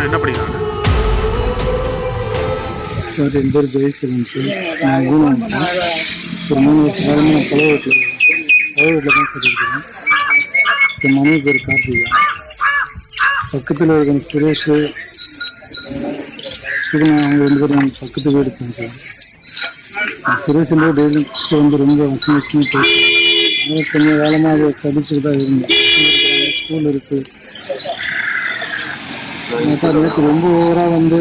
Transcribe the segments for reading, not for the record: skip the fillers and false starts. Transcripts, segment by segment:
என்ன படிக்கிறாங்க? சார் என் பேர் ஜெயசீலன் சார். நான் ஒரு 3 வருஷ காலமாக பழைய வீட்டில் தான் சார் இருக்கிறேன். என் மனைவி பேர் கார்த்திகா. பக்கத்தில் இருக்கிற சுரேஷ் சுகுணா அவங்க 2 பேரும் பக்கத்து வீடு இருக்காங்க சார். சுரேஷ் டெய்லி வந்து ரொம்ப வசமாக பேசி கொஞ்சம் காலமாக சதிச்சுட்டு தான் இருந்தேன். ஸ்கூல் இருக்குது சார். நேற்று ரொம்ப ஓவராக வந்து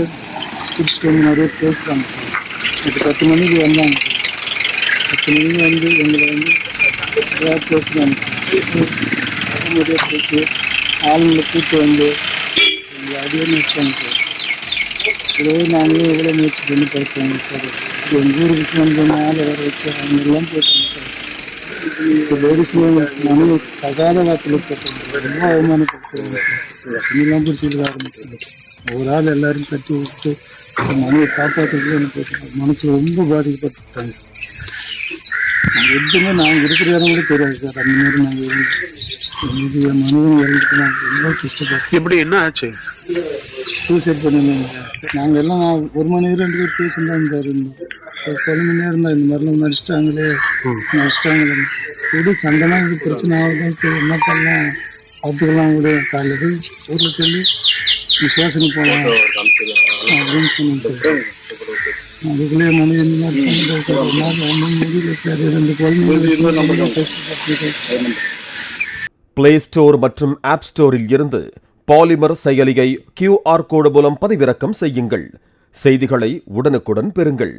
குடிச்சிட்டு வந்து நிறைய பேசுகிறாங்க சார். நேற்று 10 மணிக்கு வந்தாங்க சார். 10 மணிக்கு வந்து எங்களை வந்து நிறையா பேசுகிறாங்க சார். நிறைய பேச்சு ஆளுங்களை கூப்பிட்டு வந்து எங்களை அடியோடு வச்சாங்க சார். நாங்களே எவ்வளோ முயற்சி பண்ணி படுத்தாங்க சார். எங்கள் ஊருக்கு வந்து ஆளை வர வச்சு அவங்க எல்லாம் போட்டாங்க சார். இப்போ லேடிஸ்லாம் மனைவி தகாத வாக்கில் போட்டாங்க. ரொம்ப அவமானப்படுத்துறாங்க சார். தண்ணிலாம் பிடிச்சிட்டு ஆரம்பிச்சாங்க. ஒரு ஆள் எல்லாரும் தட்டி விட்டு மனைவியை காப்பாற்றுறதுல எனக்கு மனசு ரொம்ப பாதிக்கப்பட்டாங்க. எதுவுமே நாங்கள் இருக்கிற இடம் கூட தெரியாது சார். அந்த மாதிரி நாங்கள் எங்களுக்கு என் மனைவி இறந்துட்டு நாங்கள் ரொம்ப கஷ்டப்பட்டோம். எப்படி என்ன ஆச்சு? சூசைட் பண்ணிருந்தாங்க. நாங்கள் எல்லாம் 1 மணி 2 பேர் பேசியிருந்தாங்க சார். ஒரு 10 மணி நேரம் இருந்தால் இந்த மாதிரிலாம் நடிச்சிட்டாங்களே. இப்படி சண்டைலாம் இது பிரச்சனை ஆகுதான் சரி என்ன பண்ணலாம் பார்த்துக்கலாம். கூட காலையில் போய் ஊரில் சொல்லி விசேஷனுக்கு போகலாம் அப்படின்னு சொன்னேன் சார். அதுக்குள்ளேயே மனைவி இந்த மாதிரி பண்ணிட்டேன் சார். ஒரு நாள் ஒன்றும் முடியல சார். 2 குழந்தைங்க கஷ்டப்பட்டு. பிளே ஸ்டோர் மற்றும் ஆப் ஸ்டோரில் இருந்து பாலிமர் செயலியை QR கோடு மூலம் பதிவிறக்கம் செய்யுங்கள். செய்திகளை உடனுக்குடன் பெறுங்கள்.